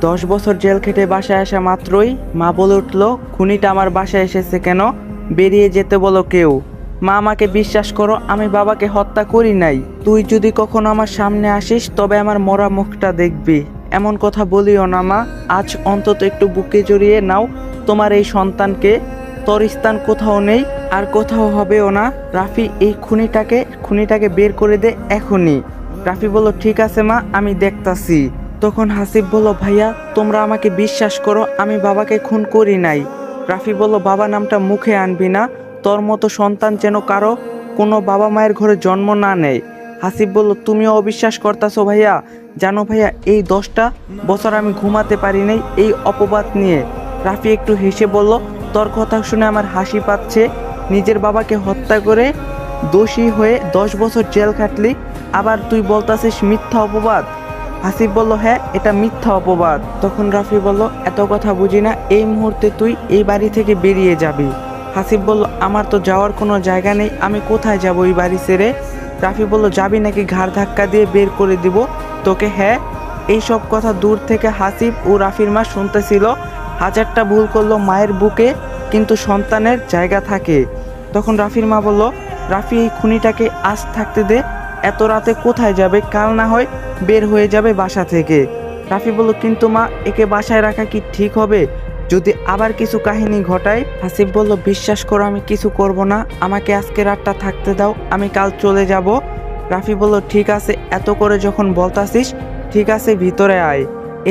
10 বছর জেল খেটে বাসায় আসা মাত্রই মা বলে উঠল, খুনিটা আমার বাসায় এসেছে কেন? বেরিয়ে যেতে বলো কেউ। মা, আমাকে বিশ্বাস করো, আমি বাবাকে হত্যা করি নাই। তুই যদি কখনো আমার সামনে আসিস তবে আমার মরা মুখটা দেখবি। এমন কথা বলিও না মা, আজ অন্তত একটু বুকে জড়িয়ে নাও তোমার এই সন্তানকে। তোর স্থান কোথাও নেই, আর কোথাও হবেও না। রাফি, এই খুনিটাকে বের করে দে এখনই। রাফি বলল, ঠিক আছে মা, আমি দেখতাছি। তখন হাসিব বলল, ভাইয়া তোমরা আমাকে বিশ্বাস করো, আমি বাবাকে খুন করি নাই। রাফি বলল, বাবা নামটা মুখে আনবি না, তোর মতো সন্তান যেন কারো কোনো বাবা মায়ের ঘরে জন্ম না নেয়। হাসিব বলল, তুমিও অবিশ্বাস করতাছো ভাইয়া? জানো ভাইয়া, এই 10টা বছর আমি ঘুমাতে পারি নাই এই অপবাদ নিয়ে। রাফি একটু হেসে বলল, তোর কথা শুনে আমার হাসি পাচ্ছে। নিজের বাবাকে হত্যা করে দোষী হয়ে 10 বছর জেল খাটলি, আবার তুই বলতাছিস মিথ্যা অপবাদ। হাসিব বলল, হ্যাঁ এটা মিথ্যা অপবাদ। তখন রাফি বলল, এত কথা বুঝি না, এই মুহূর্তে তুই এই বাড়ি থেকে বেরিয়ে যাবি। হাসিব বলল, আমার তো যাওয়ার কোনো জায়গা নেই, আমি কোথায় যাব এই বাড়ি ছেড়ে? রাফি বলল, যাবি নাকি ঘাড় ধাক্কা দিয়ে বের করে দিব তোকে? হ্যাঁ। এই সব কথা দূর থেকে হাসিব ও রাফির মা শুনতেছিল। হাজারটা ভুল করলো মায়ের বুকে, কিন্তু সন্তানের জায়গা থাকে। তখন রাফির মা বলল, রাফি, এই খুনিটাকে আজ থাকতে দে, এত রাতে কোথায় যাবে? কাল না হয় বের হয়ে যাবে বাসা থেকে। রাফি বলল, কিন্তু মা, একে বাসায় রাখা কি ঠিক হবে? যদি আবার কিছু কাহিনী ঘটায়? হাসিব বলল, বিশ্বাস করো আমি কিছু করব না, আমাকে আজকে রাতটা থাকতে দাও, আমি কাল চলে যাব। রাফি বলল, ঠিক আছে, এত করে যখন বলতাছিস, ঠিক আছে ভিতরে আয়।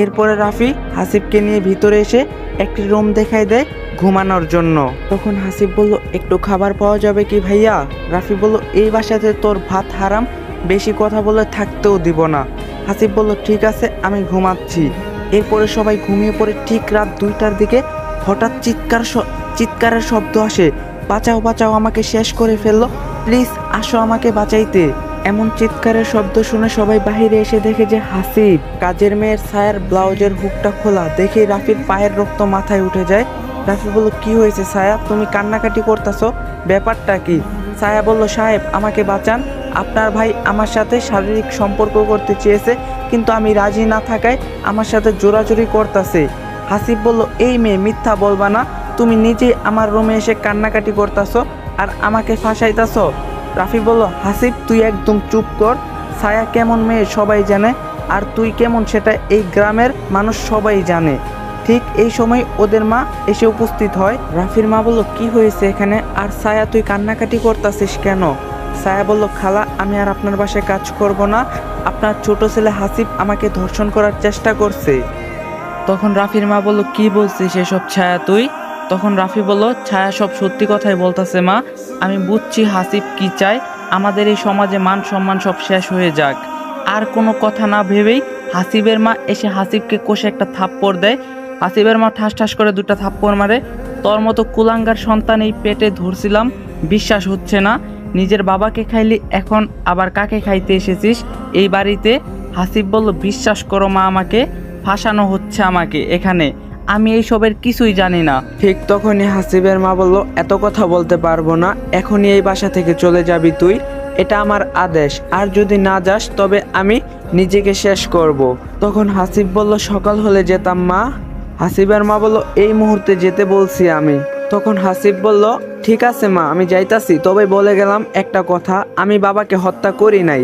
এরপরে রাফি হাসিবকে নিয়ে ভিতরে এসে একটি রুম দেখাই দেয় ঘুমানোর জন্য। তখন হাসিব বলল, একটু খাবার পাওয়া যাবে কি ভাইয়া? রাফি বলল, এই বাসাতে তোর ভাত হারাম, বেশি কথা বলে থাকতেও দিব না। হাসিব বলল, ঠিক আছে, আমি ঘুমাচ্ছি। এরপরে সবাই ঘুমিয়ে পড়ে। ঠিক রাত 2টার দিকে হঠাৎ চিৎকারের শব্দ আসে। বাঁচাও বাঁচাও, আমাকে শেষ করে ফেললো, প্লিজ আসো আমাকে বাঁচাইতে। এমন চিৎকারের শব্দ শুনে সবাই বাহিরে এসে দেখে যে হাসিব। কাজের মেয়ের ছায়ার ব্লাউজের হুকটা খোলা দেখে রাফির পায়ের রক্ত মাথায় উঠে যায়। রাফি বলল, কি হয়েছে ছায়া, তুমি কান্নাকাটি করতেছো, ব্যাপারটা কি? ছায়া বলল, সাহেব আমাকে বাঁচান, আপনার ভাই আমার সাথে শারীরিক সম্পর্ক করতে চেয়েছে, কিন্তু আমি রাজি না থাকায় আমার সাথে জোরাজুরি করতেছে। হাসিব বলল, এই মেয়ে মিথ্যা বলবা না, তুমি নিজেই আমার রুমে এসে কান্নাকাটি করতেছো আর আমাকে ফাঁসাইতেছো। রাফি বলল, হাসিব তুই একদম চুপ কর, ছায়া কেমন মেয়ে সবাই জানে, আর তুই কেমন সেটা এই গ্রামের মানুষ সবাই জানে। ঠিক এই সময় ওদের মা এসে উপস্থিত হয়। রাফির মা বলল, কি হয়েছে এখানে, আর ছায়া তুই কান্নাকাটি করতেছিস কেন? ছায়া বলল, খালা আমি আর আপনার বাসায় কাজ করব না, আপনার ছোট ছেলে হাসিব আমাকে ধর্ষণ করার চেষ্টা করছে। তখন রাফির মা বলল, কি বলছিস এসব ছায়া তুই? তখন রাফি বলল, ছায়া সব সত্যি কথাই বলতেছে মা, আমি বুঝছি হাসিব কি চায়, আমাদের এই সমাজে মান সম্মান সব শেষ হয়ে যাক। আর কোনো কথা না ভেবেই হাসিবের মা এসে হাসিবকে কষে একটা থাপ্পড় দেয়। হাসিবের মা ঠাস ঠাস করে 2টা থাপ্পড় মারে। তোর মতো কুলাঙ্গার সন্তান এই পেটে ধরছিলাম, বিশ্বাস হচ্ছে না, নিজের বাবাকে খাইলি, এখন আবার কাকে খাইতে এসেছিস এই বাড়িতে? হাসিব বলল, বিশ্বাস করো মা, আমাকে ফাঁসানো হচ্ছে আমাকে এখানে, আমি এইসবের কিছুই জানি না। ঠিক তখনই হাসিবের মা বলল, এত কথা বলতে পারবো না, এখনই এই বাসা থেকে চলে যাবি তুই, এটা আমার আদেশ, আর যদি না যাস তবে আমি নিজেকে শেষ করব। তখন হাসিব বলল, সকাল হলে যেতাম মা। হাসিবের মা বলল, এই মুহূর্তে যেতে বলছি আমি। তখন হাসিব বলল, ঠিক আছে মা, আমি যাইতাছি, তবে বলে গেলাম একটা কথা, আমি বাবাকে হত্যা করি নাই,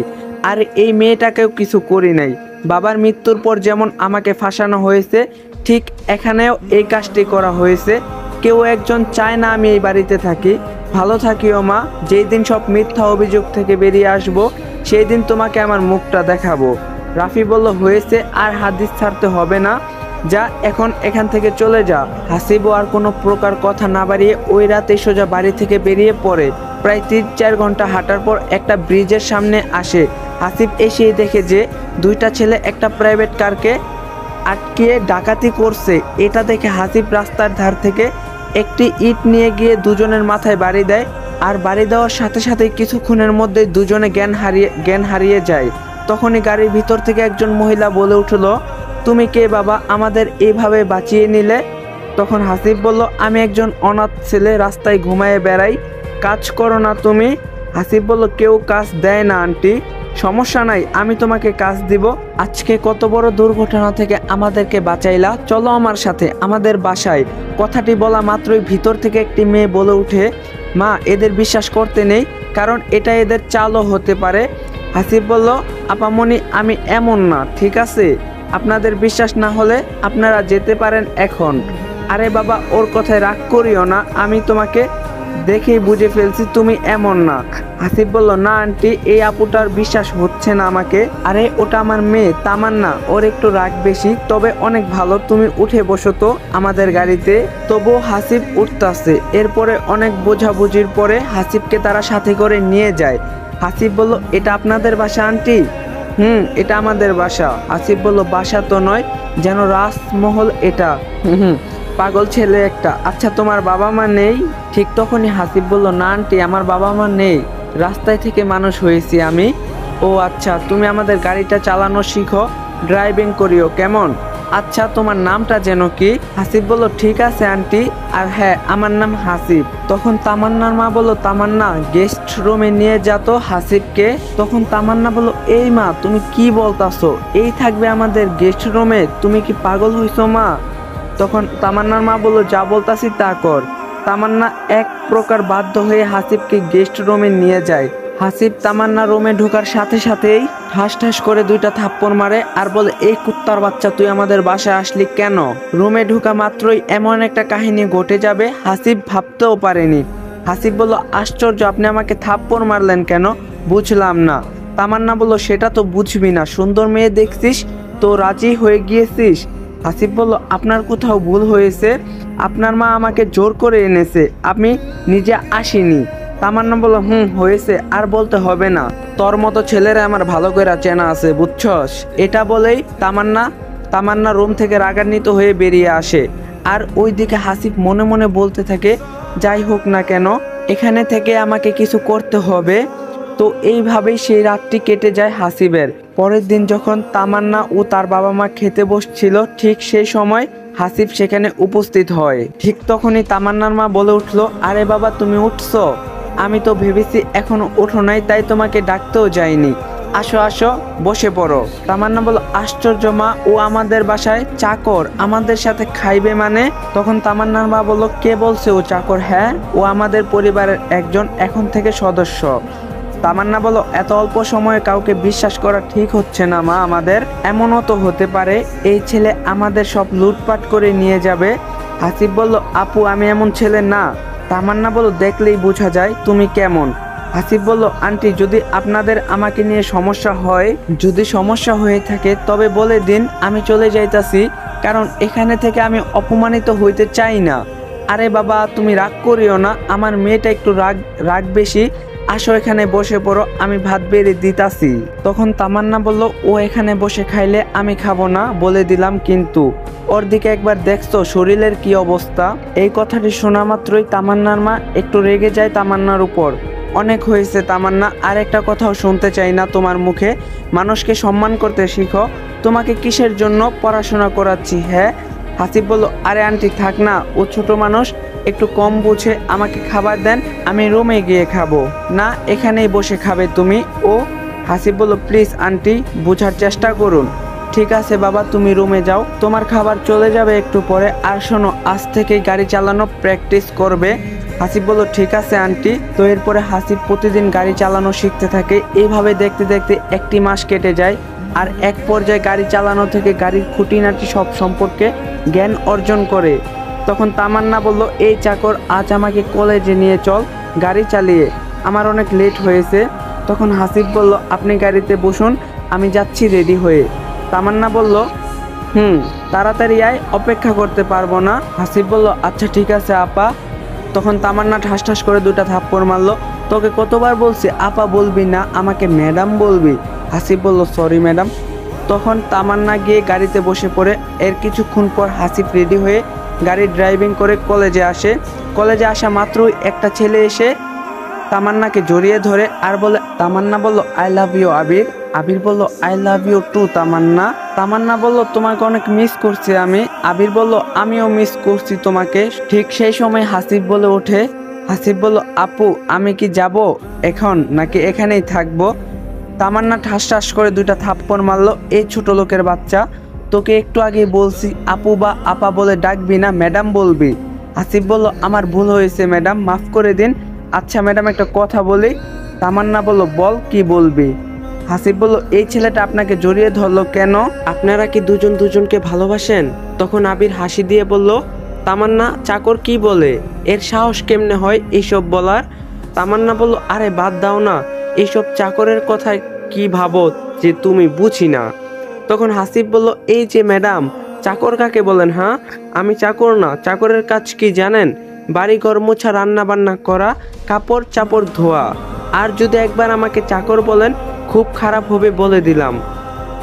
আর এই মেয়েটাকেও কিছু করি নাই। বাবার মৃত্যুর পর যেমন আমাকে ফাঁসানো হয়েছে, ঠিক এখানেও এই কাজটি করা হয়েছে। কেউ একজন চায় না আমি এই বাড়িতে থাকি। ভালো থাকিও মা, যেই দিন সব মিথ্যা অভিযোগ থেকে বেরিয়ে আসবো, সেই দিন তোমাকে আমার মুখটা দেখাবো। রাফি বলল, হয়েছে, আর হাদিস ছাড়তে হবে না, যা এখন এখান থেকে চলে যা। হাসিবও আর কোনো প্রকার কথা না বাড়িয়ে ওই রাতে সোজা বাড়ি থেকে বেরিয়ে পড়ে। প্রায় 3-4 ঘন্টা হাঁটার পর একটা ব্রিজের সামনে আসে। হাসিব এসেই দেখে যে 2টা ছেলে একটা প্রাইভেট কারকে আটকিয়ে ডাকাতি করছে। এটা দেখে হাসিব রাস্তার ধার থেকে একটি ইট নিয়ে গিয়ে দুজনের মাথায় বাড়ি দেয়, আর বাড়ি দেওয়ার সাথে সাথে কিছুক্ষণের মধ্যে দুজনে জ্ঞান হারিয়ে যায়। তখনই গাড়ির ভিতর থেকে একজন মহিলা বলে উঠল, তুমি কে বাবা, আমাদের এইভাবে বাঁচিয়ে নিলে? তখন হাসিব বলল, আমি একজন অনাথ ছেলে, রাস্তায় ঘুমায়ে বেড়াই, কাজ করো না তুমি? হাসিব বলল, কেউ কাজ দেয় না আন্টি, সমস্যা নাই, আমি তোমাকে কাজ দিব। আজকে কত বড় দুর্ঘটনা থেকে আমাদেরকে বাঁচাইলা, চলো আমার সাথে আমাদের বাসায়। কথাটি বলা মাত্রই ভিতর থেকে একটি মেয়ে বলে উঠে, মা এদের বিশ্বাস করতে নেই, কারণ এটা এদের চালও হতে পারে। হাসিব বলল, আপামনি আমি এমন না, ঠিক আছে? আপনাদের বিশ্বাস না হলে আপনারা যেতে পারেন এখন। আরে বাবা, ওর কথায় রাগ করিও না, আমি তোমাকে দেখেই বুঝে ফেলছি তুমি এমন না। হাসিব বলল, না আন্টি, এই আপুটার বিশ্বাস হচ্ছে না আমাকে। আরে ওটা আমার মেয়ে তামান্না, ওর একটু রাগ বেশি, তবে অনেক ভালো। তুমি উঠে বসো তো আমাদের গাড়িতে। তবু হাসিব উঠতাছে। এরপরে অনেক বোঝাবুঝির পরে হাসিবকে তারা সাথে করে নিয়ে যায়। হাসিব বলল, এটা আপনাদের বাসা আন্টি? এটা আমাদের বাসা। আসিফ বলল, বাসা তো নয়, যেন রাজমহল এটা। হুম, পাগল ছেলে একটা। আচ্ছা তোমার বাবা মা নেই? ঠিক তখনই হাসিব বলল, না আন্টি, আমার বাবা মা নেই, রাস্তায় থেকে মানুষ হয়েছি আমি। ও আচ্ছা, তুমি আমাদের গাড়িটা চালানো শিখো, ড্রাইভিং করিও কেমন? আচ্ছা তোমার নামটা যেন কি? হাসিব বলল, ঠিক আছে আন্টি, আর হ্যাঁ আমার নাম হাসিব। তখন তামান্নার মা বলল, তামান্না গেস্ট রুমে নিয়ে যা তো হাসিবকে। তখন তামান্না বলল, এই মা তুমি কি বলতাছো? এই থাকবে আমাদের গেস্ট রুমে? তুমি কি পাগল হইছো মা? তখন তামান্নার মা বলল, যা বলতাছি তা কর। তামান্না এক প্রকার বাধ্য হয়ে হাসিবকে গেস্ট রুমে নিয়ে যায়। হাসিব তামান্না রুমে ঢোকার সাথে সাথেই ঠাস ঠাস করে দুইটা থাপ্পড় মারে আর বলে, এই কুত্তার বাচ্চা, তুই আমাদের বাসায় আসলি কেন? রুমে ঢোকা মাত্রই এমন একটা কাহিনী ঘটে যাবে হাসিব ভাবতেও পারেনি। হাসিব বলল, আশ্চর্য, আপনি আমাকে থাপ্পড় মারলেন কেন? বুঝলাম না। তামান্না বলল, সেটা তো বুঝবি না, সুন্দর মেয়ে দেখছিস তো রাজি হয়ে গিয়েছিস। হাসিব বলল, আপনার কোথাও ভুল হয়েছে, আপনার মা আমাকে জোর করে এনেছে, আমি নিজে আসিনি। তামান্না বলল, হয়েছে, আর বলতে হবে না, তোর মতো ছেলেরা আমার ভালো করে চেনা আছে, বুঝছস? এটা বলেই তামান্না রুম থেকে রাগান্বিত হয়ে বেরিয়ে আসে। আর ওইদিকে হাসিব মনে মনে বলতে থাকে, যাই হোক না কেন, এখানে থেকে আমাকে কিছু করতে হবে। তো এইভাবেই সেই রাতটি কেটে যায় হাসিবের। পরের দিন যখন তামান্না ও তার বাবা মা খেতে বসছিল, ঠিক সেই সময় হাসিব সেখানে উপস্থিত হয়। ঠিক তখনই তামান্নার মা বলে উঠলো, আরে বাবা তুমি উঠছো? আমি তো ভেবেছি এখনো ওঠো নাই, তাই তোমাকে ডাকতেও যাইনি। আসো আসো, বসে পড়ো। তামান্না বলল, আশ্চর্য মা, ও আমাদের বাসায় চাকর, আমাদের সাথে খাইবে মানে? তখন তামান্নার মা বলল, কে বলছে ও চাকর? হ্যাঁ, ও আমাদের পরিবারের একজন এখন থেকে সদস্য। তামান্না বলল, এত অল্প সময়ে কাউকে বিশ্বাস করা ঠিক হচ্ছে না মা আমাদের। এমনও তো হতে পারে এই ছেলে আমাদের সব লুটপাট করে নিয়ে যাবে। হাসিব বলল, আপু আমি এমন ছেলে না। তামান্না বলল, দেখলেই বোঝা যায় তুমি কেমন। হাসিব বলল, আন্টি যদি আপনাদের আমাকে নিয়ে সমস্যা হয়, যদি সমস্যা হয়ে থাকে তবে বলে দিন, আমি চলে যাইতাছি, কারণ এখানে থেকে আমি অপমানিত হইতে চাই না। আরে বাবা তুমি রাগ করিও না, আমার মেয়েটা একটু রাগ বেশি। আসো এখানে বসে পড়ো, আমি ভাত বেড়ে দিতাছি। তখন তামান্না বলল, ও এখানে বসে খাইলে আমি খাবো না, বলে দিলাম কিন্তু। ওর দিকে একবার দেখছো শরীরের কি অবস্থা? এই কথাটি শোনা মাত্রই তামান্নার মা একটু রেগে যায় তামান্নার উপর। অনেক হয়েছে তামান্না, আর একটা কথাও শুনতে চাই না তোমার মুখে। মানুষকে সম্মান করতে শিখো। তোমাকে কিসের জন্য পড়াশোনা করাচ্ছি? হ্যাঁ। হাসিব বলল, আরে আন্টি থাক না, ও ছোট মানুষ, একটু কম বুঝে, আমাকে খাবার দেন, আমি রুমে গিয়ে খাবো। না, এখানেই বসে খাবে তুমি। ও হাসিব বলল, প্লিজ আন্টি বোঝার চেষ্টা করুন। ঠিক আছে বাবা, তুমি রুমে যাও, তোমার খাবার চলে যাবে একটু পরে। আর শোনো, আজ থেকেই গাড়ি চালানো প্র্যাকটিস করবে। হাসিব বলল, ঠিক আছে আন্টি। তো এরপরে হাসিব প্রতিদিন গাড়ি চালানো শিখতে থাকে। এইভাবে দেখতে দেখতে একটি মাস কেটে যায়। আর এক পর্যায়ে গাড়ি চালানো থেকে গাড়ির খুঁটিনাটি সব সম্পর্কে জ্ঞান অর্জন করে। তখন তামান্না বলল, এই চাকর আজ আমাকে কলেজে নিয়ে চল, গাড়ি চালিয়ে, আমার অনেক লেট হয়েছে। তখন হাসিব বলল, আপনি গাড়িতে বসুন, আমি যাচ্ছি রেডি হয়ে। তামান্না বলল, তাড়াতাড়ি আয়, অপেক্ষা করতে পারবো না। হাসিব বলল, আচ্ছা ঠিক আছে আপা। তখন তামান্না ঠাস ঠাস করে দুটা থাপ্পড় মারলো। তোকে কতবার বলছি আপা বলবি না, আমাকে ম্যাডাম বলবি। হাসিব বলল, সরি ম্যাডাম। তখন তামান্না গিয়ে গাড়িতে বসে পড়ে। এর কিছুক্ষণ পর হাসিব রেডি হয়ে গাড়ি ড্রাইভিং করে কলেজে আসে। কলেজে আসা মাত্রই একটা ছেলে এসে তামান্নাকে জড়িয়ে ধরে আর বলে, তামান্না বলল, আই লাভ ইউ আবির। আবির বলল, আই লাভ ইউ টু তামান্না। তামান্না বলল, তোমাকে অনেক মিস করছি আমি। আবির বলল, আমিও মিস করছি তোমাকে। ঠিক সেই সময় হাসিব বলে ওঠে। হাসিব বলল, আপু আমি কি যাব এখন নাকি এখানেই থাকবো? তামান্না ঠাস ঠাস করে দুইটা থাপ্পড় মারলো। এই ছোট লোকের বাচ্চা, তোকে একটু আগে বলছি আপু বা আপা বলে ডাকবি না, ম্যাডাম বলবি। হাসিব বলল, আমার ভুল হয়েছে ম্যাডাম, মাফ করে দিন। আচ্ছা ম্যাডাম, একটা কথা বলি। তামান্না বলল, বল, কি বলবি? হাসিব বলল, এই ছেলেটা আপনাকে জড়িয়ে ধরলো কেন? আপনারা কি দুজন দুজনকে ভালোবাসেন? তখন আবির হাসি দিয়ে বলল, তামান্না, চাকর কি বলে? এর সাহস কেমনে হয় এইসব বলার? তামান্না বলল, আরে বাদ দাও না, এইসব চাকরের কথা কি ভাবো যে তুমি বুঝি না। তখন হাসিব বলল, এই যে ম্যাডাম, চাকর কাকে বলেন? হ্যাঁ, আমি চাকর না। চাকরের কাজ কি জানেন? বাড়ি ঘর মোছা, রান্না বান্না করা, কাপড় চাপড় ধোয়া। আর যদি একবার আমাকে চাকর বলেন, খুব খারাপ হবে বলে দিলাম।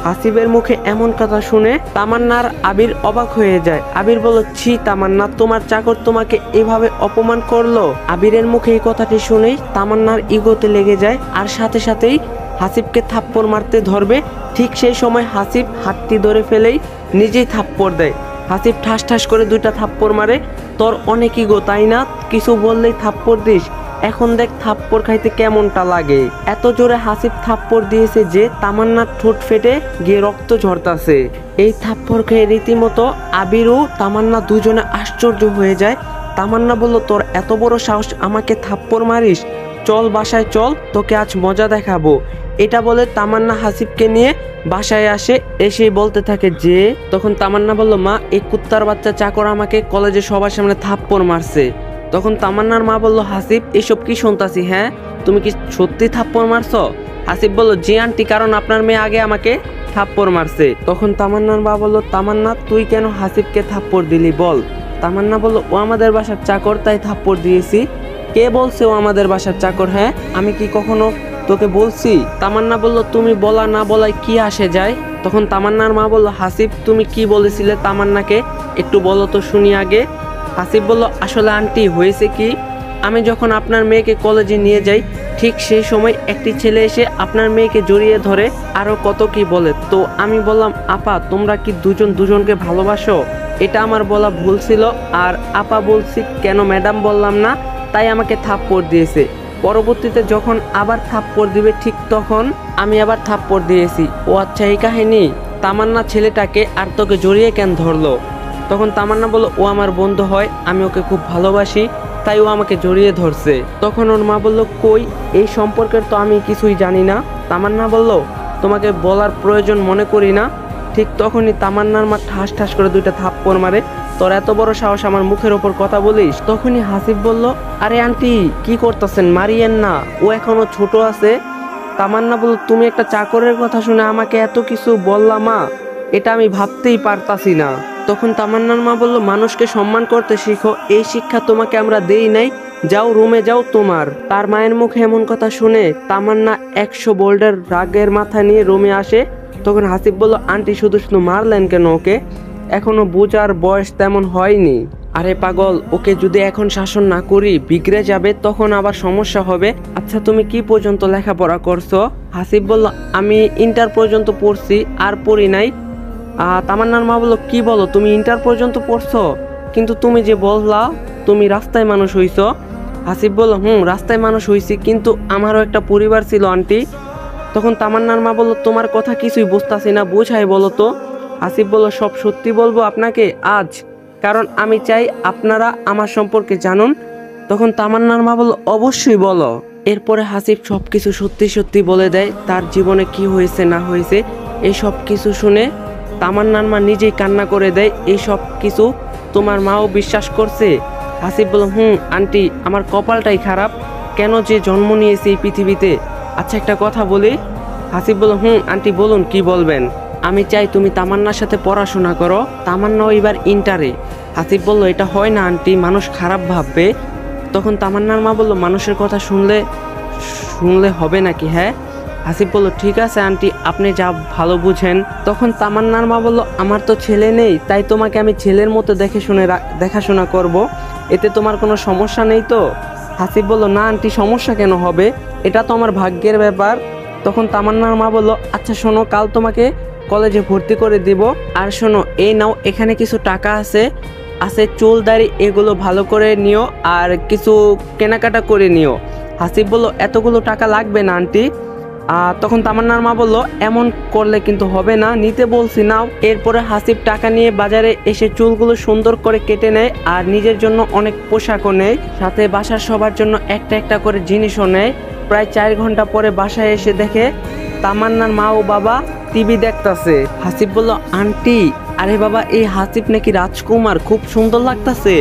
হাসিবের মুখে এমন কথা শুনে তামান্নার আবির অবাক হয়ে যায়। আবির বলল, ছি তামান্না, তোমার চাকর তোমাকে এভাবে অপমান করলো? আবিরের মুখে এই কথাটি শুনেই তামান্নার ইগোতে লেগে যায়, আর সাথে সাথেই হাসিবকে থাপ্পড় মারতে ধরবে। ঠিক সেই সময় হাসিব হাতটি ধরে ফেলেই নিজেই থাপ্পড় দেয়। হাসিব ঠাস ঠাস করে দুইটা থাপ্পড় মারে। তোর অনেক ইগো তাই না? কিছু বললেই থাপ্পড় দিস। এখন দেখ থাপ্পড় খাইতে কেমনটা লাগে। এত জোরে হাসিব থাপ্পড় দিয়েছে যে তামান্নার ঠোঁট ফেটে গিয়ে রক্ত ঝরতাছে। এই থাপ্পড় খেয়ে রীতিমতো আবির ও তামান্না দুজনে আশ্চর্য হয়ে যায়। তামান্না বলল, তোর এত বড় সাহস, আমাকে থাপ্পড় মারিস? চল বাসায় চল, তোকে আজ মজা দেখাবো। এটা বলে তামান্না হাসিবকে নিয়ে বাসায় আসে। এসেই বলতে থাকে যে, তখন তামান্না বলল, মা, এই কুত্তার বাচ্চা চাকর আমাকে কলেজে সবার সামনে থাপ্পড় মারছে। তখন তামান্নার মা বলল, হাসিব, এসব কি শুনতাছি? হ্যাঁ, তুমি কি সত্যি থাপ্পড় মারছো? হাসিব বলল, জি আন্টি, কারণ আপনার মেয়ে আগে আমাকে থাপ্পড় মারছে। তখন তামান্নার মা বলল, তামান্না, তুই কেন হাসিবকে থাপ্পড় দিলি বল? তামান্না বলল, ও আমাদের বাসার চাকর, তাই থাপ্পড় দিয়েছি। কে বলছে ও আমাদের বাসার চাকর? হ্যাঁ, আমি কি কখনো তোকে বলছি? তামান্না বলল, তুমি বলা না বলাই কি আসে যায়? তখন তামান্নার মা বলল, হাসিব, তুমি কি বলেছিলে তামান্নাকে, একটু বলো তো শুনি আগে। হাসিব বলল, আসলে আন্টি, হয়েছে কি, আমি যখন আপনার মেয়েকে কলেজে নিয়ে যাই, ঠিক সেই সময় একটি ছেলে এসে আপনার মেয়েকে জড়িয়ে ধরে আরও কত কি বলে। তো আমি বললাম, আপা, তোমরা কি দুজন দুজনকে ভালোবাসো? এটা আমার বলা ভুল ছিল। আর আপা বলছি কেন ম্যাডাম বললাম না, তাই আমাকে থাপ্পড় দিয়েছে। পরবর্তীতে যখন আবার থাপ্পড় দিবে, ঠিক তখন আমি আবার থাপ্পড় দিয়েছি। ও আচ্ছা, এই কাহিনী। তামান্না ছেলেটাকে আর তোকে জড়িয়ে কেন ধরলো? তখন তামান্না বলল, ও আমার বন্ধু হয়, আমি ওকে খুব ভালোবাসি, তাই ও আমাকে জড়িয়ে ধরছে। তখন ওর মা বলল, কই, এই সম্পর্কের তো আমি কিছুই জানি না। তামান্না বলল, তোমাকে বলার প্রয়োজন মনে করি না। ঠিক তখনই তামান্নার মা ঠাস ঠাস করে দুইটা থাপ্পড় মারে। তোর এত বড় সাহস, আমার মুখের ওপর কথা বলিস? তখনই হাসিব বলল, আরে আন্টি, কি করতেছেন, মারিয়েন না, ও এখনো ছোট আছে। তামান্না বলল, তুমি একটা চাকরের কথা শুনে আমাকে এত কিছু বললা মা, এটা আমি ভাবতেই পারতাছি না। তখন তামান্নার মা বলল, মানুষকে সম্মান করতে শিখো, এই শিক্ষা তোমাকে আমরা দেই নাই, যাও রুমে যাও তোমার। তার মায়ের মুখে এমন কথা শুনে তামান্না 100 বোল্ডার রাগের মাথা নিয়ে রুমে আসে। তখন হাসিব বলল, আন্টি, শুধু শুধু মারলেন কেন ওকে? এখনো বোঝার বয়স তেমন হয়নি। আরে পাগল, ওকে যদি এখন শাসন না করি বিগড়ে যাবে, তখন আবার সমস্যা হবে। আচ্ছা, তুমি কি পর্যন্ত লেখাপড়া করছো? হাসিব বলল, আমি ইন্টার পর্যন্ত পড়ছি, আর পড়ি নাই। তামান্নার মা বলল, কি বলো, তুমি ইন্টার পর্যন্ত পড়ছো? কিন্তু তুমি যে বললা তুমি রাস্তায় মানুষ হইছো। হাসিব বলল, রাস্তায় মানুষ হইছি, কিন্তু আমারও একটা পরিবার ছিল আন্টি। তখন তামান্নার মা বলল, তোমার কথা কিছুই বুঝতাছি না, বুঝাই বলো তো। হাসিব বলল, সব সত্যি বলবো আপনাকে আজ, কারণ আমি চাই আপনারা আমার সম্পর্কে জানুন। তখন তামান্নার মা বলল, অবশ্যই বলো। এরপরে হাসিব সব কিছু সত্যি সত্যি বলে দেয়, তার জীবনে কি হয়েছে না হয়েছে। এই সব কিছু শুনে তামান্নার মা নিজেই কান্না করে দেয়। এই সব কিছু তোমার মাও বিশ্বাস করছে? হাসিব বলল, আন্টি, আমার কপালটাই খারাপ, কেন যে জন্ম নিয়েছি এই পৃথিবীতে। আচ্ছা, একটা কথা বলি। হাসিব বলল, আন্টি বলুন, কি বলবেন? আমি চাই তুমি তামান্নার সাথে পড়াশোনা করো, তামান্নাও এবার ইন্টারে। হাসিব বলল, এটা হয় না আন্টি, মানুষ খারাপ ভাববে। তখন তামান্নার মা বলল, মানুষের কথা শুনলে হবে নাকি? হ্যাঁ। হাসিব বলল, ঠিক আছে আন্টি, আপনি যা ভালো বুঝেন। তখন তামান্নার মা বলল, আমার তো ছেলে নেই, তাই তোমাকে আমি ছেলের মতো দেখাশোনা করব, এতে তোমার কোনো সমস্যা নেই তো? হাসিব বলল, না আন্টি, সমস্যা কেন হবে, এটা তো আমার ভাগ্যের ব্যাপার। তখন তামান্নার মা বলল, আচ্ছা শোনো, কাল তোমাকে কলেজে ভর্তি করে দিব। আর শোনো, এই নাও, এখানে কিছু টাকা আছে, চুল দাড়ি এগুলো ভালো করে নিও, আর কিছু কেনাকাটা করে নিও। হাসিব বলল, এতগুলো টাকা লাগবে না আন্টি। তখন তামান্নার মা বলল, এমন করলে কিন্তু হবে না, নিতে বলছি নাও। এরপরে হাসিব টাকা নিয়ে বাজারে এসে চুলগুলো সুন্দর করে কেটে নেয় আর নিজের জন্য অনেক পোশাকও নেয়, সাথে বাসার সবার জন্য একটা একটা করে জিনিসও নেয়। প্রায় 4 ঘন্টা পরে বাসায় এসে দেখে তামান্নার মা ও বাবা টিভি দেখতাছে। হাসিব বলল, আন্টি, আরে বাবা, এই হাসিব নাকি রাজকুমার, খুব সুন্দর লাগতাছে।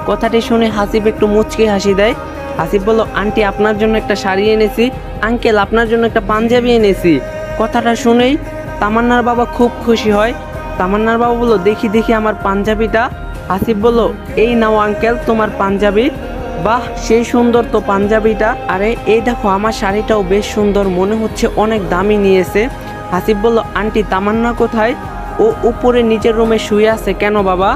কথাটি শুনে হাসিব একটু মুচকি হাসি দেয়। হাসিব বলল, আন্টি, আপনার জন্য একটা শাড়ি এনেছি, আঙ্কেল আপনার জন্য একটা পাঞ্জাবি এনেছি। কথাটা শুনেই তামান্নার বাবা খুব খুশি হয়। তামান্নার বাবা বলল, দেখি দেখি আমার পাঞ্জাবিটা। হাসিব বলল, এই নাও আঙ্কেল তোমার পাঞ্জাবি। বাহ, সেই সুন্দর তো পাঞ্জাবিটা। আরে এই দেখো, আমার শাড়িটাও বেশ সুন্দর, মনে হচ্ছে অনেক দামি নিয়েছে। হাসিব বলল, আন্টি, তামান্না কোথায়? ও উপরে নিচের রুমে শুয়ে আছে। কেন বাবা?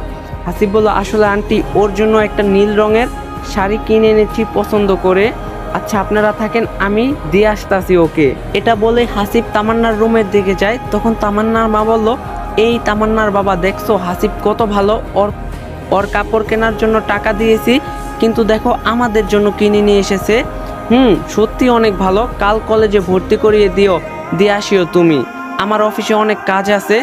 হাসিব বলল, আসলে আন্টি, ওর জন্য একটা নীল রঙের শাড়ি কিনে এনেছি পছন্দ করে। আচ্ছা আপনারা থাকেন, আমি দিয়ে আসতাছি ওকে। এটা বলে হাসিব তামান্নার রুমের দিকে যায়। তখন তামান্নার মা বলল, এই তামান্নার বাবা, দেখছো হাসিব কত ভালো, ওর কাপড় কেনার জন্য টাকা দিয়েছি, কিন্তু দেখো আমাদের জন্য কিনে নিয়ে এসেছে। সত্যি অনেক ভালো, কাল কলেজে ভর্তি করিয়ে দিয়ে আসিও তুমি, আমার অফিসে অনেক কাজ আছে।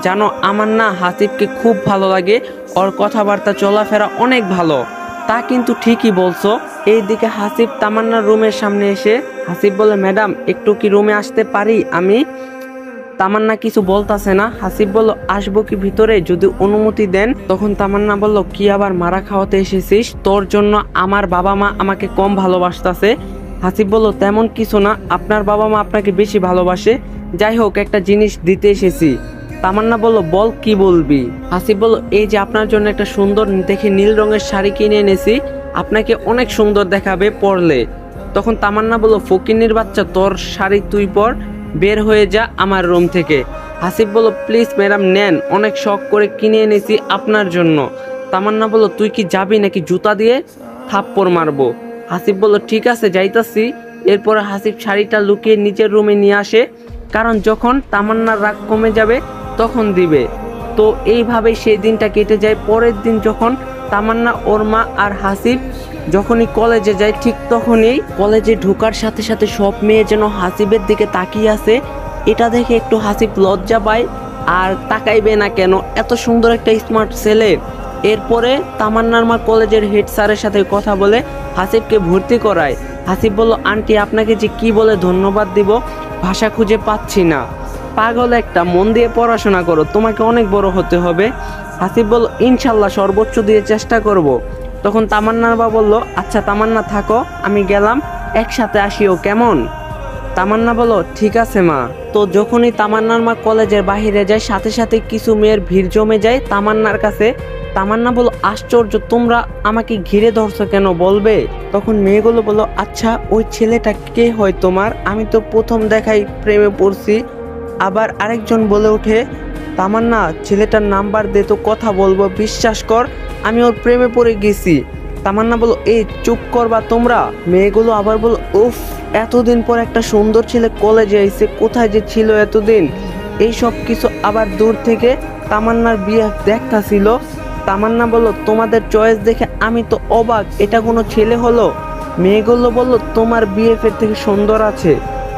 জানো, আমার না হাসিবকে খুব ভালো লাগে, ওর কথাবার্তা চলাফেরা অনেক ভালো। তা কিন্তু ঠিকই বলছো। এইদিকে হাসিব তামান্নার রুমের সামনে এসে হাসিব বলে, ম্যাডাম, একটু কি রুমে আসতে পারি আমি? তামান্না কিছু বলতাছে না। হাসিব বলল, আসবো কি ভিতরে, যদি অনুমতি দেন? তখন তামান্না বলল, কি আবার মারা খাওয়াতে এসেছিস? তোর জন্য আমার বাবা মা আমাকে কম ভালোবাসতাছে। হাসিব বলল, তেমন কিছু না, আপনার বাবা মা আপনাকে বেশি ভালোবাসে। যাই হোক, একটা জিনিস দিতে এসেছি। তামান্না বলল, বল, কি বলবি? হাসিব বলল, এই যে আপনার জন্য একটা সুন্দর দেখে নীল রঙের শাড়ি কিনে এনেছি, আপনাকে অনেক সুন্দর দেখাবে পরলে। তখন তামান্না বলল, ফকিন্নির বাচ্চা, তোর শাড়ি তুই পর, বের হয়ে যা আমার রুম থেকে। হাসিব বলল, প্লিজ ম্যাডাম নেন, অনেক শখ করে কিনে এনেছি আপনার জন্য। তামান্না বলল, তুই কি যাবি নাকি জুতা দিয়ে থাপ্পড় মারবো? হাসিব বলল, ঠিক আছে, যাইতাছি। এরপরে হাসিব শাড়িটা লুকিয়ে নিচের রুমে নিয়ে আসে, কারণ যখন তামান্নার রাগ কমে যাবে তখন দিবে। তো এইভাবেই সেই দিনটা কেটে যায়। পরের দিন যখন তামান্না, ওর মা আর হাসিব যখনই কলেজে যায়, ঠিক তখনই কলেজে ঢোকার সাথে সাথে সব মেয়ে যেন হাসিবের দিকে তাকিয়ে আছে। এটা দেখে একটু হাসিব লজ্জা পায়, আর তাকাইবে না কেন, এত সুন্দর একটা স্মার্ট ছেলে। এরপরে তামান্নার মা কলেজের হেড স্যারের সাথে কথা বলে হাসিবকে ভর্তি করায়। হাসিব বলল, আন্টি, আপনাকে যে কি বলে ধন্যবাদ দিব, ভাষা খুঁজে পাচ্ছি না। পাগল একটা, মন দিয়ে পড়াশোনা করো, তোমাকে অনেক বড় হতে হবে। হাসিব বলল, ইনশাল্লাহ সর্বোচ্চ দিয়ে চেষ্টা করব। তখন তামান্নার বাবা বলল, আচ্ছা তামান্না, থাকো, আমি গেলাম, একসাথে আসিও কেমন? তামান্না বলল, ঠিক আছে মা। তো যখনই তামান্নার মা কলেজের বাহিরে যায়, সাথে সাথে কিছু মেয়ের ভিড় জমে যায় তামান্নার কাছে। তামান্না বলল, আশ্চর্য, তোমরা আমাকে ঘিরে ধরছো কেন, বলবে? তখন মেয়েগুলো বলল, আচ্ছা ওই ছেলেটা কে হয় তোমার? আমি তো প্রথম দেখাই প্রেমে পড়ছি। আবার আরেকজন বলে ওঠে, তামান্না, ছেলেটার নাম্বার দে তো কথা বলবো, বিশ্বাস কর আমি ওর প্রেমে পড়ে গেছি। তামান্না বলল, এই চুপ করবা তোমরা? মেয়েগুলো আবার বলল, উফ, এতদিন পর একটা সুন্দর ছেলে কলেজে আইছে, কোথায় যে ছিল এতদিন? এই সব কিছু আবার দূর থেকে তামান্নার বিয়ে দেখতাছিল। তামান্না বলল, তোমাদের চয়েস দেখে আমি তো অবাক, এটা কোনো ছেলে হলো? মেয়েগুলো বলল, তোমার বিএফের থেকে সুন্দর আছে।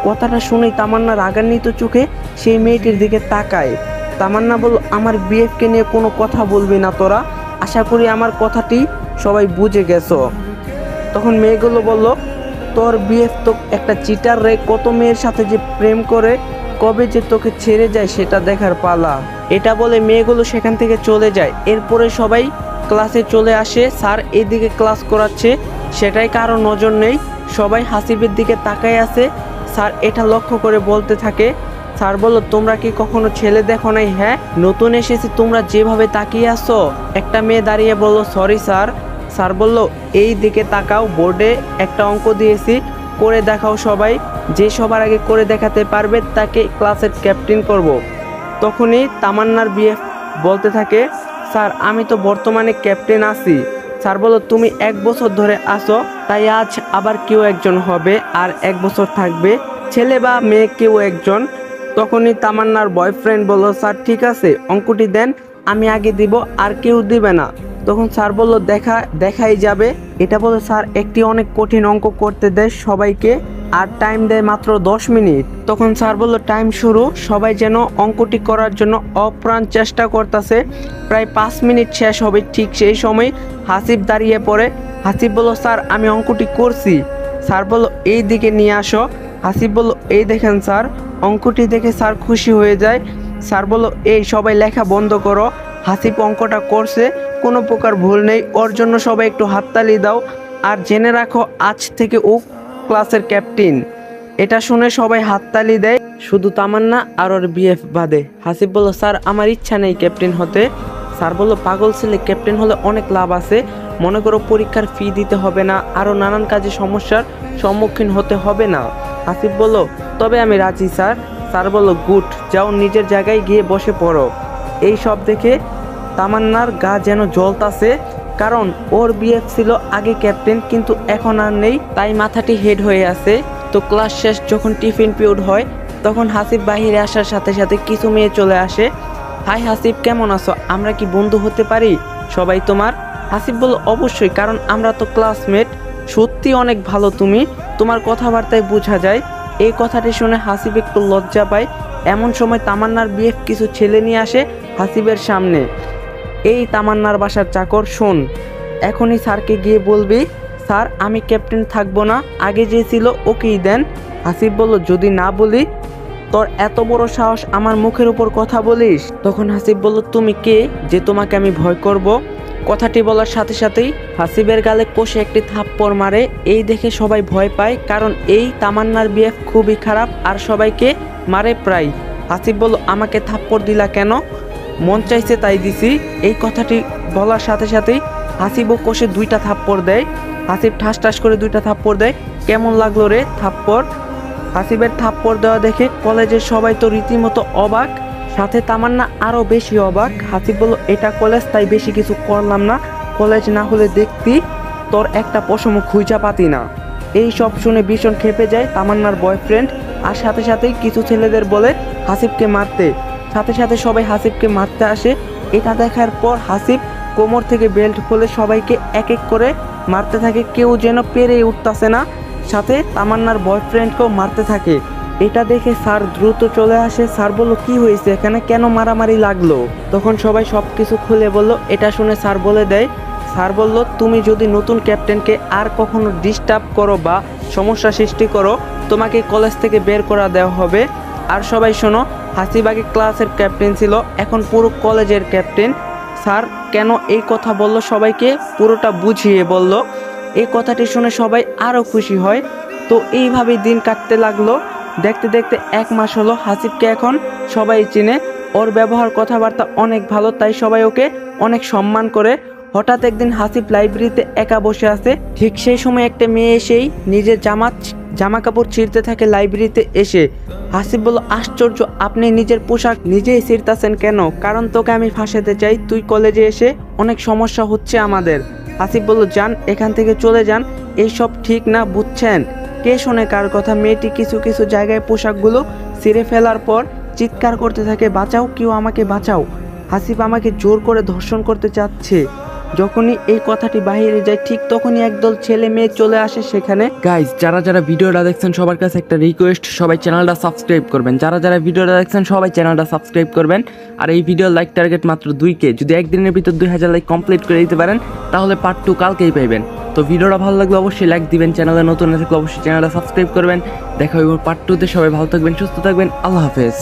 কথাটা শুনেই তামান্না রাগান্বিত চোখে সেই মেয়েটির দিকে তাকায়। তামান্না বলল, আমার বিএফকে নিয়ে কোনো কথা বলবি না তোরা, আশা করি আমার কথাটি সবাই বুঝে গেছো। তখন মেয়েগুলো বলল, তোর বিএফ তো একটা চিটার রে, কত মেয়ের সাথে যে প্রেম করে, কবে যে তোকে ছেড়ে যায় সেটা দেখার পালা। এটা বলে মেয়েগুলো সেখান থেকে চলে যায়। এরপরে সবাই ক্লাসে চলে আসে। স্যার এইদিকে ক্লাস করাচ্ছে, সেটাই কারো নজর নেই, সবাই হাসিবের দিকে তাকায় আছে। স্যার এটা লক্ষ্য করে বলতে থাকে, স্যার বলল, তোমরা কি কখনো ছেলে দেখো নাই? হ্যাঁ, নতুন এসেছি, তোমরা যেভাবে তাকিয়ে আসো। একটা মেয়ে দাঁড়িয়ে বলল, সরি স্যার। স্যার বলল, এই দিকে তাকাও, বোর্ডে একটা অঙ্ক দিয়েছি, করে দেখাও সবাই, যে সবার আগে করে দেখাতে পারবে তাকে ক্লাসের ক্যাপ্টেন করব। তখনই তামান্নার বিএফ বলতে থাকে, স্যার আমি তো বর্তমানে ক্যাপ্টেন আছি। স্যার বলল, তুমি 1 বছর ধরে আসো, তাই আজ আবার কেউ একজন হবে, আর 1 বছর থাকবে, ছেলে বা মেয়ে কেউ একজন। তখনই তামান্নার বয়ফ্রেন্ড বলল, স্যার ঠিক আছে, অঙ্কটি দেন, আমি আগে দিব আর কেউ দিবে না। তখন স্যার বলল দেখাই যাবে। এটা বলে স্যার একটি অনেক কঠিন অঙ্ক করতে দেয় সবাইকে, আর টাইম দেয় মাত্র 10 মিনিট। তখন স্যার বলল টাইম শুরু। সবাই যেন অঙ্কটি করার জন্য অপ্রাণ চেষ্টা করতেছে। প্রায় 5 মিনিট শেষ হবে, ঠিক সেই সময় হাসিব দাঁড়িয়ে পড়ে। হাসিব বলল স্যার আমি অঙ্কটি করছি। স্যার বলল এই দিকে নিয়ে আসো। হাসিব বলল এই দেখেন স্যার। অঙ্কটি দেখে স্যার খুশি হয়ে যায়। স্যার বলল এই সবাই লেখা বন্ধ করো। হাসিব অঙ্কটা করছে, কোনো প্রকার ভুল নেই। ওর জন্য সবাই একটু হাততালি দাও। আর জেনে রাখো আজ থেকে ও ক্লাসের ক্যাপ্টেন। এটা শুনে সবাই হাততালি দেয়, শুধু তামান্না আর ওর বিএফ বাদে। হাসিব বলল স্যার আমার ইচ্ছা নেই ক্যাপ্টেন হতে। স্যার বলল পাগল ছেলে, ক্যাপ্টেন হলে অনেক লাভ আছে। মনে করো পরীক্ষার ফি দিতে হবে না, আরও নানান কাজে সমস্যার সম্মুখীন হতে হবে না। হাসিব বলল তবে আমি রাজি স্যার। স্যার বলল গুড, যাও নিজের জায়গায় গিয়ে বসে পড়ো। এই সব দেখে তামান্নার গা যেন জ্বলতাছে, কারণ ওর বিএফ ছিল আগে ক্যাপ্টেন, কিন্তু এখন আর নেই, তাই মাথাটি হেড হয়ে আছে। তো ক্লাস শেষ যখন টিফিন পিরিয়ড হয়, তখন হাসিব বাহিরে আসার সাথে সাথে কিছু মেয়ে চলে আসে। হাই হাসিব, কেমন আছো? আমরা কি বন্ধু হতে পারি? সবাই তোমার? হাসিব বলল অবশ্যই, কারণ আমরা তো ক্লাসমেট। সত্যি অনেক ভালো তুমি, তোমার কথাবার্তায় বোঝা যায়। এই কথাটি শুনে হাসিব একটু লজ্জা পায়। এমন সময় তামান্নার বিএফ কিছু ছেলে নিয়ে আসে হাসিবের সামনে। এই তামান্নার বাসার চাকর, শোন এখনই স্যারকে গিয়ে বলবি স্যার আমি ক্যাপ্টেন থাকবো না, আগে যে ছিল ওকেই দেন। হাসিব বলল যদি না বলি? তোর এত বড় সাহস আমার মুখের উপর কথা বলিস? তখন হাসিব বলল তুমি কে যে তোমাকে আমি ভয় করব? কথাটি বলার সাথে সাথেই হাসিবের গালে কষে একটি থাপ্পড় মারে। এই দেখে সবাই ভয় পায়, কারণ এই তামান্নার বিএফ খুবই খারাপ আর সবাইকে মারে প্রায়। হাসিব বলল আমাকে থাপ্পড় দিলা কেন? মন চাইছে তাই দিছি। এই কথাটি বলার সাথে সাথেই হাসিবও কষে 2টা থাপ্পড় দেয়। হাসিব ঠাস ঠাস করে 2টা থাপ্পড় দেয়। কেমন লাগলো রে থাপ্পড়? হাসিবের থাপ্পড় দেওয়া দেখে কলেজের সবাই তো রীতিমতো অবাক, সাথে তামান্না আরও বেশি অবাক। হাসিব বলল এটা কলেজ, তাই বেশি কিছু করলাম না। কলেজ না হলে দেখতি তোর একটা পশমও খুঁজা পাতি না। এই সব শুনে ভীষণ খেপে যায় তামান্নার বয়ফ্রেন্ড, আর সাথে সাথেই কিছু ছেলেদের বলে হাসিবকে মারতে। সাথে সাথে সবাই হাসিবকে মারতে আসে। এটা দেখার পর হাসিব কোমর থেকে বেল্ট খুলে সবাইকে এক এক করে মারতে থাকে। কেউ যেন পেরে উঠতেছে না, সাথে তামান্নার বয়ফ্রেন্ডকেও মারতে থাকে। এটা দেখে স্যার দ্রুত চলে আসে। স্যার বলল কি হয়েছে এখানে, কেন মারামারি লাগলো? তখন সবাই সব কিছু খুলে বলল। এটা শুনে স্যার বলে দেয়, স্যার বলল তুমি যদি নতুন ক্যাপ্টেনকে আর কখনো ডিস্টার্ব করো বা সমস্যা সৃষ্টি করো, তোমাকে কলেজ থেকে বের করা দেওয়া হবে। আর সবাই শোনো, হাসিব আগে ক্লাসের ক্যাপ্টেন ছিল, এখন পুরো কলেজের ক্যাপ্টেন। স্যার কেন এই কথা বলল সবাইকে পুরোটা বুঝিয়ে বলল। এই কথাটি শুনে সবাই আরও খুশি হয়। তো এইভাবেই দিন কাটতে লাগলো। দেখতে দেখতে 1 মাস হলো। হাসিবকে এখন সবাই চিনে, ওর ব্যবহার কথাবার্তা অনেক ভালো, তাই সবাই ওকে অনেক সম্মান করে। হঠাৎ একদিন হাসিব লাইব্রেরিতে একা বসে আছে। ঠিক সেই সময় একটা মেয়ে এসেই নিজের জামা কাপড় ছিঁড়তে থাকে লাইব্রেরিতে এসে। হাসিব বলল আশ্চর্য, আপনি নিজের পোশাক নিজেই ছিঁড়তেছেন কেন? কারণ তোকে আমি ফাঁসাতে চাই, তুই কলেজে এসে অনেক সমস্যা হচ্ছে আমাদের। হাসিব বলল যান, এখান থেকে চলে যান, এইসব ঠিক না বুঝছেন? কে শোনে কার কথা? মেয়েটি কিছু কিছু জায়গায় পোশাকগুলো ছিঁড়ে ফেলার পর চিৎকার করতে থাকে বাঁচাও, কেউ আমাকে বাঁচাও, হাসিব আমাকে জোর করে ধর্ষণ করতে চাচ্ছে। যখনই এই কথাটি বাইরে যায়, ঠিক তখনই একদল ছেলে মেয়ে চলে আসে সেখানে। গাইজ যারা যারা ভিডিওটা দেখছেন সবার কাছে একটা রিকোয়েস্ট, সবাই চ্যানেলটা সাবস্ক্রাইব করবেন। যারা যারা ভিডিওটা দেখছেন সবাই চ্যানেলটা সাবস্ক্রাইব করবেন। আর এই ভিডিওর লাইক টার্গেট মাত্র 2K, যদি একদিনের ভিতর 2000 লাইক কমপ্লিট করে দিতে পারেন তাহলে পার্ট 2 কালকেই পাইবেন। তো ভিডিওটা ভালো লাগলে অবশ্যই লাইক দিবেন, চ্যানেলে নতুন থাকলে অবশ্যই চ্যানেলটা সাবস্ক্রাইব করবেন। দেখা হবে পার্ট 2তে। সবাই ভালো থাকবেন, সুস্থ থাকবেন, আল্লাহ হাফেজ।